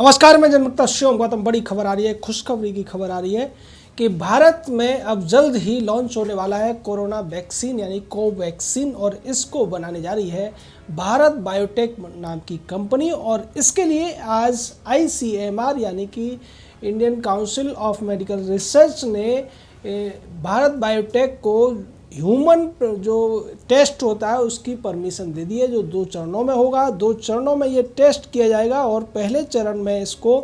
नमस्कार, मैं जनमुक्ता शिवम गौतम। बड़ी खबर आ रही है, खुशखबरी की खबर आ रही है कि भारत में अब जल्द ही लॉन्च होने वाला है कोरोना वैक्सीन यानी कोवैक्सीन, और इसको बनाने जा रही है भारत बायोटेक नाम की कंपनी। और इसके लिए आज ICMR यानी कि Indian council of medical research ने भारत बायोटेक को ह्यूमन जो टेस्ट होता है उसकी परमिशन दे दी है, जो 2 चरणों में होगा। 2 चरणों में ये टेस्ट किया जाएगा और पहले चरण में इसको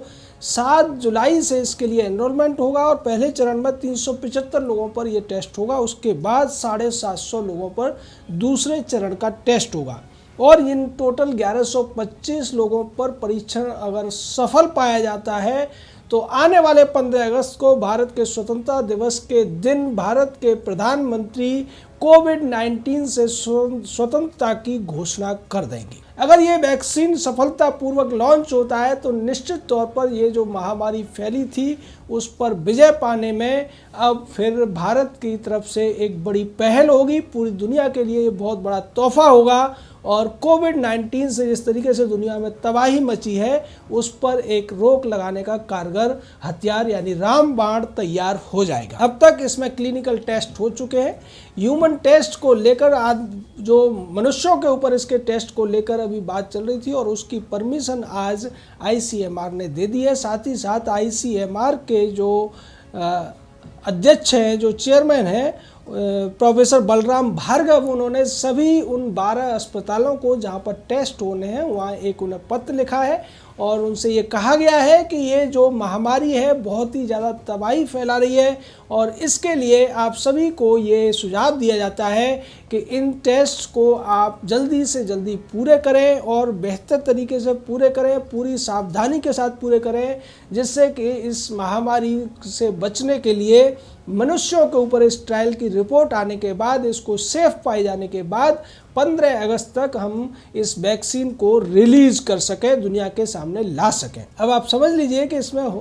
7 जुलाई से इसके लिए एनरोलमेंट होगा और पहले चरण में 375 लोगों पर यह टेस्ट होगा। उसके बाद 750 लोगों पर दूसरे चरण का टेस्ट होगा और इन टोटल 1125 लोगों पर परीक्षण अगर सफल पाया जाता है तो आने वाले 15 अगस्त को भारत के स्वतंत्रता दिवस के दिन भारत के प्रधानमंत्री कोविड-19 से स्वतंत्रता की घोषणा कर देंगे। अगर ये वैक्सीन सफलतापूर्वक लॉन्च होता है तो निश्चित तौर पर ये जो महामारी फैली थी उस पर विजय पाने में अब फिर भारत की तरफ से एक बड़ी पहल होगी। पूरी दुनिया के लिए ये बहुत बड़ा तोहफा होगा और कोविड-19 से जिस तरीके से दुनिया में तबाही मची है उस पर एक रोक लगाने का कारगर हथियार यानी रामबाण तैयार हो जाएगा। अब तक इसमें क्लिनिकल टेस्ट हो चुके हैं। ह्यूमन टेस्ट को लेकर आज जो मनुष्यों के ऊपर इसके टेस्ट को लेकर अभी बात चल रही थी और उसकी परमिशन आज ICMR ने दे दी है। साथ ही साथ ICMR के जो अध्यक्ष हैं, जो चेयरमैन हैं प्रोफेसर बलराम भार्गव, उन्होंने सभी उन 12 अस्पतालों को जहां पर टेस्ट होने हैं वहां एक उन्हें पत्र लिखा है और उनसे ये कहा गया है कि ये जो महामारी है बहुत ही ज़्यादा तबाही फैला रही है और इसके लिए आप सभी को ये सुझाव दिया जाता है कि इन टेस्ट को आप जल्दी से जल्दी पूरे करें और बेहतर तरीके से पूरे करें, पूरी सावधानी के साथ पूरे करें, जिससे कि इस महामारी से बचने के लिए मनुष्यों के ऊपर इस ट्रायल की रिपोर्ट आने के बाद, इसको सेफ पाए जाने के बाद 15 अगस्त तक हम इस वैक्सीन को रिलीज कर सकें, दुनिया के सामने ला सकें। अब आप समझ लीजिए कि इसमें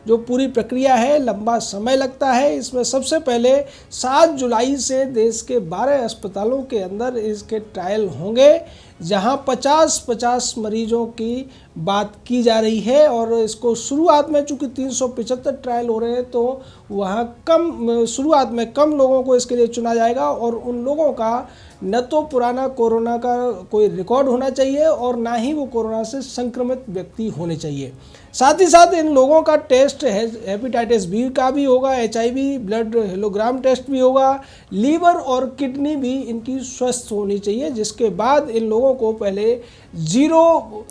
जो पूरी प्रक्रिया है लंबा समय लगता है। इसमें सबसे पहले 7 जुलाई से देश के 12 अस्पतालों के अंदर इसके ट्रायल होंगे जहां 50-50 मरीजों की बात की जा रही है और इसको शुरुआत में चूँकि 375 ट्रायल हो रहे हैं तो वहाँ शुरुआत में कम लोगों को इसके लिए चुना जाएगा और उन लोगों का न तो पुराना कोरोना का कोई रिकॉर्ड होना चाहिए और ना ही वो कोरोना से संक्रमित व्यक्ति होने चाहिए। साथ ही साथ इन लोगों का टेस्ट हेपेटाइटिस बी का भी होगा, HIV ब्लड हेलोग्राम टेस्ट भी होगा, लीवर और किडनी भी इनकी स्वस्थ होनी चाहिए, जिसके बाद इन लोगों को पहले 0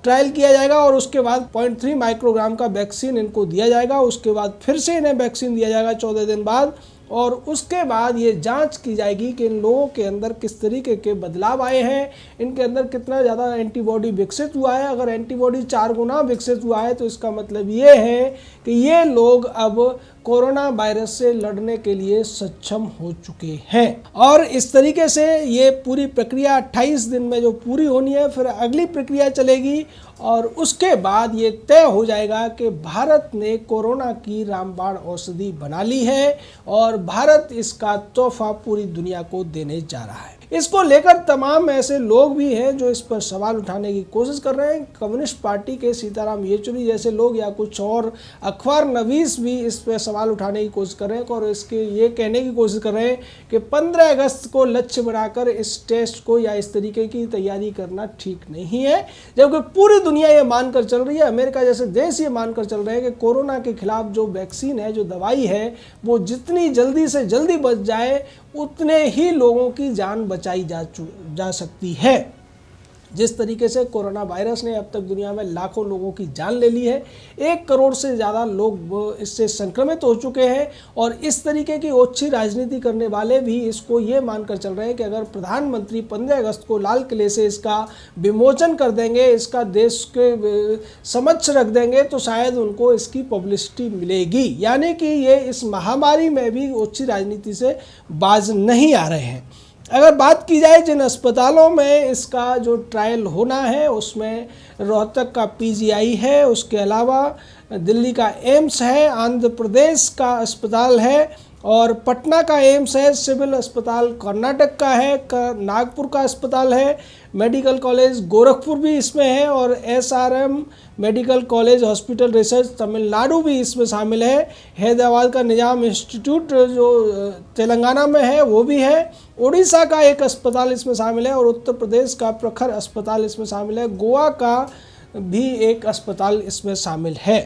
ट्रायल किया जाएगा और उसके बाद 0.3 माइक्रोग्राम का वैक्सीन इनको दिया जाएगा। उसके बाद फिर से इन्हें वैक्सीन दिया जाएगा 14 दिन बाद और उसके बाद ये जांच की जाएगी कि इन लोगों के अंदर किस तरीके के बदलाव आए हैं, इनके अंदर कितना ज़्यादा एंटीबॉडी विकसित हुआ है। अगर एंटीबॉडी 4 गुना विकसित हुआ है तो इसका मतलब ये है कि ये लोग अब कोरोना वायरस से लड़ने के लिए सक्षम हो चुके हैं। और इस तरीके से ये पूरी प्रक्रिया 28 दिन में जो पूरी होनी है, फिर अगली प्रक्रिया चलेगी और उसके बाद ये तय हो जाएगा कि भारत ने कोरोना की रामबाण औषधि बना ली है और भारत इसका तोहफा पूरी दुनिया को देने जा रहा है। इसको लेकर तमाम ऐसे लोग भी हैं जो इस पर सवाल उठाने की कोशिश कर रहे हैं। कम्युनिस्ट पार्टी के सीताराम येचुरी जैसे लोग या कुछ और अखबार नवीस भी इस पर सवाल उठाने की कोशिश कर रहे हैं और इसके ये कहने की कोशिश कर रहे हैं कि 15 अगस्त को लक्ष्य बनाकर इस टेस्ट को या इस तरीके की तैयारी करना ठीक नहीं है, जबकि पूरी दुनिया ये मानकर चल रही है, अमेरिका जैसे देश ये मानकर चल रहे हैं कि कोरोना के खिलाफ जो वैक्सीन है, जो दवाई है, वो जितनी जल्दी से जल्दी बच जाए उतने ही लोगों की जान बचाई जा सकती है। जिस तरीके से कोरोना वायरस ने अब तक दुनिया में लाखों लोगों की जान ले ली है, 1 करोड़ से ज़्यादा लोग इससे संक्रमित हो चुके हैं और इस तरीके की ओछी राजनीति करने वाले भी इसको ये मानकर चल रहे हैं कि अगर प्रधानमंत्री 15 अगस्त को लाल किले से इसका विमोचन कर देंगे, इसका देश के समक्ष रख देंगे तो शायद उनको इसकी पब्लिसिटी मिलेगी। यानी कि ये इस महामारी में भी ओछी राजनीति से बाज नहीं आ रहे हैं। अगर बात की जाए जिन अस्पतालों में इसका जो ट्रायल होना है उसमें रोहतक का PGI है, उसके अलावा दिल्ली का एम्स है, आंध्र प्रदेश का अस्पताल है और पटना का एम्स है, सिविल अस्पताल कर्नाटक का है, नागपुर का अस्पताल है, मेडिकल कॉलेज गोरखपुर भी इसमें है और SRM medical college hospital research Tamil Nadu भी इसमें शामिल है। हैदराबाद का निजाम इंस्टीट्यूट जो तेलंगाना में है वो भी है। उड़ीसा का एक अस्पताल इसमें शामिल है और उत्तर प्रदेश का प्रखर अस्पताल इसमें शामिल है। गोवा का भी एक अस्पताल इसमें शामिल है।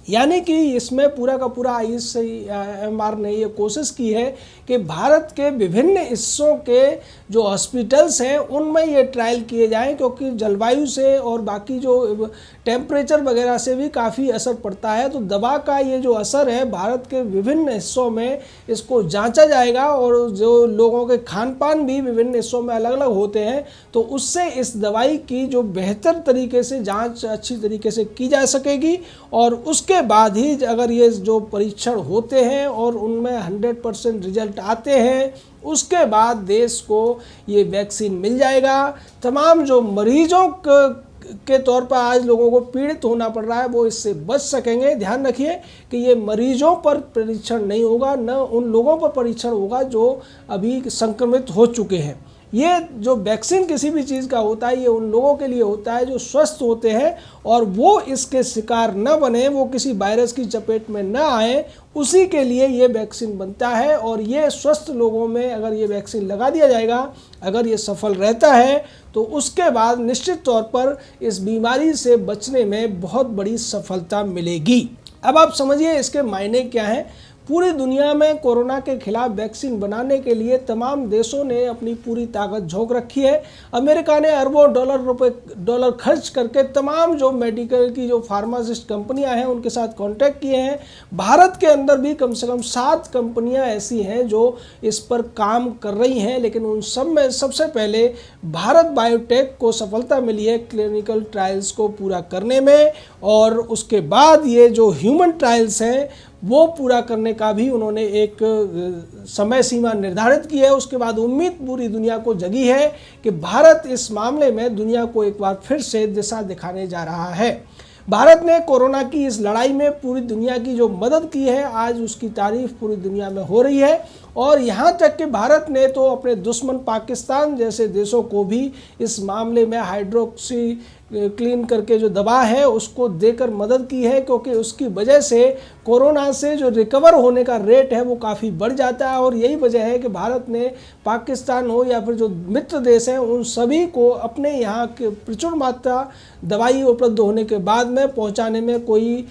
यानी कि इसमें पूरा का पूरा ICMR ने ये कोशिश की है कि भारत के विभिन्न हिस्सों के जो हॉस्पिटल्स हैं उनमें ये ट्रायल किए जाएं, क्योंकि जलवायु से और बाकी जो टेम्परेचर वगैरह से भी काफ़ी असर पड़ता है। तो दवा का ये जो असर है भारत के विभिन्न हिस्सों में इसको जांचा जाएगा और जो लोगों के खान पान भी विभिन्न हिस्सों में अलग अलग होते हैं, तो उससे इस दवाई की जो बेहतर तरीके से जाँच अच्छी तरीके से की जा सकेगी और उसके बाद ही अगर ये जो परीक्षण होते हैं और उनमें 100% रिजल्ट आते हैं, उसके बाद देश को ये वैक्सीन मिल जाएगा। तमाम जो मरीजों के तौर पर आज लोगों को पीड़ित होना पड़ रहा है वो इससे बच सकेंगे। ध्यान रखिए कि ये मरीजों पर परीक्षण नहीं होगा, न उन लोगों पर परीक्षण होगा जो अभी संक्रमित हो चुके हैं। ये जो वैक्सीन किसी भी चीज़ का होता है ये उन लोगों के लिए होता है जो स्वस्थ होते हैं और वो इसके शिकार न बने, वो किसी वायरस की चपेट में न आए, उसी के लिए ये वैक्सीन बनता है। और ये स्वस्थ लोगों में अगर ये वैक्सीन लगा दिया जाएगा, अगर ये सफल रहता है तो उसके बाद निश्चित तौर पर इस बीमारी से बचने में बहुत बड़ी सफलता मिलेगी। अब आप समझिए इसके मायने क्या हैं। पूरी दुनिया में कोरोना के खिलाफ वैक्सीन बनाने के लिए तमाम देशों ने अपनी पूरी ताकत झोंक रखी है। अमेरिका ने अरबों डॉलर खर्च करके तमाम जो मेडिकल की जो फार्मासिस्ट कंपनियां हैं उनके साथ कांटेक्ट किए हैं। भारत के अंदर भी कम से कम 7 कंपनियां ऐसी हैं जो इस पर काम कर रही हैं, लेकिन उन सब में सबसे पहले भारत बायोटेक को सफलता मिली है क्लिनिकल ट्रायल्स को पूरा करने में। और उसके बाद ये जो ह्यूमन ट्रायल्स हैं वो पूरा करने का भी उन्होंने एक समय सीमा निर्धारित की है। उसके बाद उम्मीद पूरी दुनिया को जगी है कि भारत इस मामले में दुनिया को एक बार फिर से दिशा दिखाने जा रहा है। भारत ने कोरोना की इस लड़ाई में पूरी दुनिया की जो मदद की है, आज उसकी तारीफ पूरी दुनिया में हो रही है। और यहाँ तक कि भारत ने तो अपने दुश्मन पाकिस्तान जैसे देशों को भी इस मामले में हाइड्रोक्सी क्लीन करके जो दवा है उसको देकर मदद की है, क्योंकि उसकी वजह से कोरोना से जो रिकवर होने का रेट है वो काफ़ी बढ़ जाता है। और यही वजह है कि भारत ने पाकिस्तान हो या फिर जो मित्र देश हैं उन सभी को अपने यहाँ के प्रचुर मात्रा दवाई उपलब्ध होने के बाद में पहुँचाने में कोई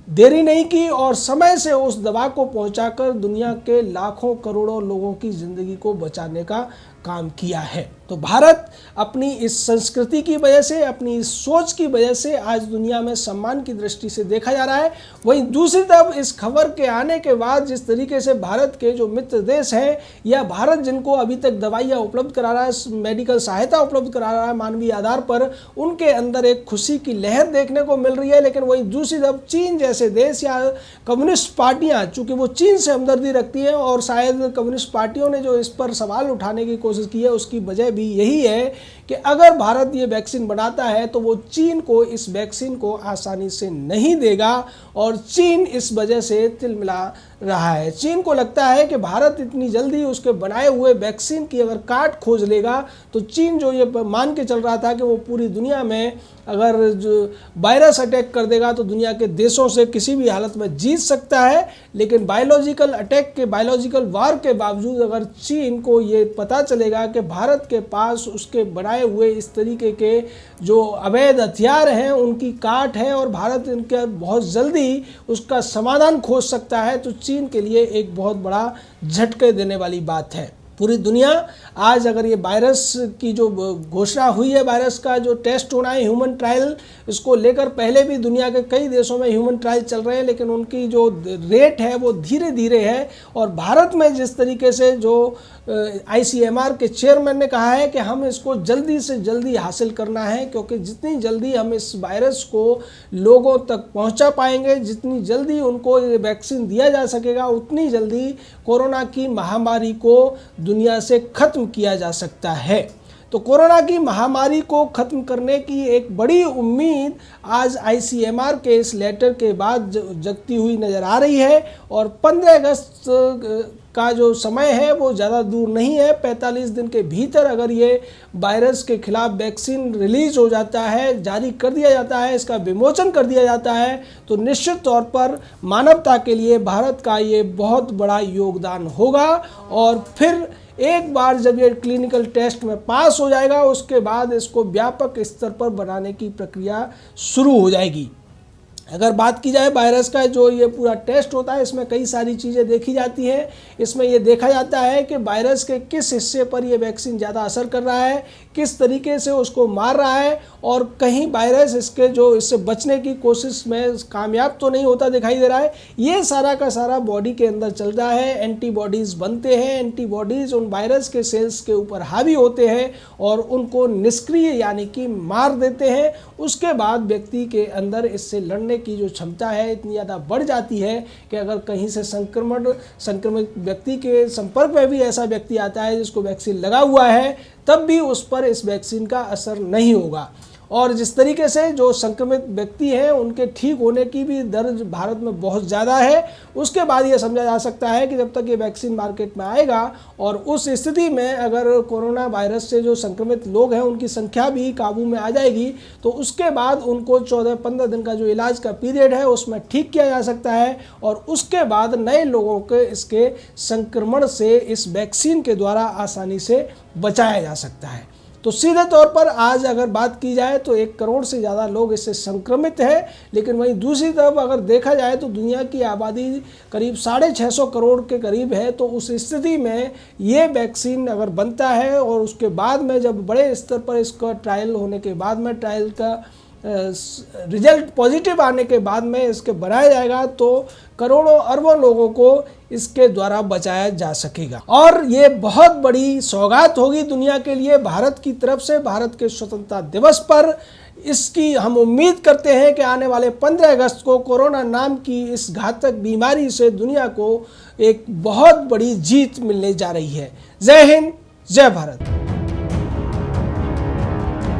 देरी नहीं की और समय से उस दवा को पहुंचाकर दुनिया के लाखों करोड़ों लोगों की ज़िंदगी को बचाने का काम किया है। तो भारत अपनी इस संस्कृति की वजह से, अपनी इस सोच की वजह से आज दुनिया में सम्मान की दृष्टि से देखा जा रहा है। वहीं दूसरी तरफ इस खबर के आने के बाद जिस तरीके से भारत के जो मित्र देश हैं या भारत जिनको अभी तक दवाइयाँ उपलब्ध करा रहा है, मेडिकल सहायता उपलब्ध करा रहा है मानवीय आधार पर, उनके अंदर एक खुशी की लहर देखने को मिल रही है। लेकिन वहीं दूसरी तरफ चीन जैसे देश या कम्युनिस्ट पार्टियाँ, चूँकि वो चीन से हमदर्दी रखती हैं और शायद कम्युनिस्ट पार्टियों ने जो इस पर सवाल उठाने की कोशिश की है उसकी वजह भी यही है कि अगर भारत ये वैक्सीन बनाता है तो वो चीन को इस वैक्सीन को आसानी से नहीं देगा और चीन इस वजह से तिलमिला रहा है। चीन को लगता है कि भारत इतनी जल्दी उसके बनाए हुए वैक्सीन की अगर काट खोज लेगा तो चीन जो ये मान के चल रहा था कि वो पूरी दुनिया में अगर जो वायरस अटैक कर देगा तो दुनिया के देशों से किसी भी हालत में जीत सकता है, लेकिन बायोलॉजिकल अटैक के, बायोलॉजिकल वार के बावजूद अगर चीन को ये पता चलेगा कि भारत के पास उसके बनाए हुए इस तरीके के जो अवैध हथियार हैं उनकी काट है और भारत इनके बहुत जल्दी उसका समाधान खोज सकता है, तो चीन के लिए एक बहुत बड़ा झटके देने वाली बात है। पूरी दुनिया आज अगर ये वायरस की जो घोषणा हुई है, वायरस का जो टेस्ट होना है ह्यूमन ट्रायल, इसको लेकर पहले भी दुनिया के कई देशों में ह्यूमन ट्रायल चल रहे हैं, लेकिन उनकी जो रेट है वो धीरे धीरे है। और भारत में जिस तरीके से जो ICMR के चेयरमैन ने कहा है कि हम इसको जल्दी से जल्दी हासिल करना है, क्योंकि जितनी जल्दी हम इस वायरस को लोगों तक पहुंचा पाएंगे, जितनी जल्दी उनको ये वैक्सीन दिया जा सकेगा, उतनी जल्दी कोरोना की महामारी को दुनिया से ख़त्म किया जा सकता है। तो कोरोना की महामारी को ख़त्म करने की एक बड़ी उम्मीद आज ICMR के इस लेटर के बाद जगती हुई नज़र आ रही है। और 15 अगस्त का जो समय है वो ज़्यादा दूर नहीं है। 45 दिन के भीतर अगर ये वायरस के खिलाफ वैक्सीन रिलीज हो जाता है, जारी कर दिया जाता है, इसका विमोचन कर दिया जाता है, तो निश्चित तौर पर मानवता के लिए भारत का ये बहुत बड़ा योगदान होगा। और फिर एक बार जब ये क्लिनिकल टेस्ट में पास हो जाएगा, उसके बाद इसको व्यापक स्तर पर बनाने की प्रक्रिया शुरू हो जाएगी। अगर बात की जाए वायरस का जो ये पूरा टेस्ट होता है, इसमें कई सारी चीज़ें देखी जाती हैं। इसमें ये देखा जाता है कि वायरस के किस हिस्से पर ये वैक्सीन ज़्यादा असर कर रहा है, किस तरीके से उसको मार रहा है, और कहीं वायरस इससे बचने की कोशिश में कामयाब तो नहीं होता दिखाई दे रहा है। ये सारा का सारा बॉडी के अंदर चल रहा है। एंटीबॉडीज़ बनते हैं, एंटीबॉडीज़ उन वायरस के सेल्स के ऊपर हावी होते हैं और उनको निष्क्रिय यानी कि मार देते हैं। उसके बाद व्यक्ति के अंदर इससे लड़ने की जो क्षमता है इतनी ज़्यादा बढ़ जाती है कि अगर कहीं से संक्रमित व्यक्ति के संपर्क में भी ऐसा व्यक्ति आता है जिसको वैक्सीन लगा हुआ है, तब भी उस पर इस वैक्सीन का असर नहीं होगा। और जिस तरीके से जो संक्रमित व्यक्ति हैं उनके ठीक होने की भी दर भारत में बहुत ज़्यादा है, उसके बाद ये समझा जा सकता है कि जब तक ये वैक्सीन मार्केट में आएगा और उस स्थिति में अगर कोरोना वायरस से जो संक्रमित लोग हैं उनकी संख्या भी काबू में आ जाएगी, तो उसके बाद उनको 14-15 दिन का जो इलाज का पीरियड है उसमें ठीक किया जा सकता है और उसके बाद नए लोगों को इसके संक्रमण से इस वैक्सीन के द्वारा आसानी से बचाया जा सकता है। तो सीधे तौर पर आज अगर बात की जाए तो 1 करोड़ से ज़्यादा लोग इससे संक्रमित हैं, लेकिन वहीं दूसरी तरफ अगर देखा जाए तो दुनिया की आबादी करीब 650 करोड़ के करीब है। तो उस स्थिति में ये वैक्सीन अगर बनता है और उसके बाद में जब बड़े स्तर पर इसका ट्रायल होने के बाद में ट्रायल का रिजल्ट पॉजिटिव आने के बाद में इसके बनाया जाएगा, तो करोड़ों अरबों लोगों को इसके द्वारा बचाया जा सकेगा। और ये बहुत बड़ी सौगात होगी दुनिया के लिए भारत की तरफ से। भारत के स्वतंत्रता दिवस पर इसकी हम उम्मीद करते हैं कि आने वाले 15 अगस्त को कोरोना नाम की इस घातक बीमारी से दुनिया को एक बहुत बड़ी जीत मिलने जा रही है। जय हिंद, जय भारत।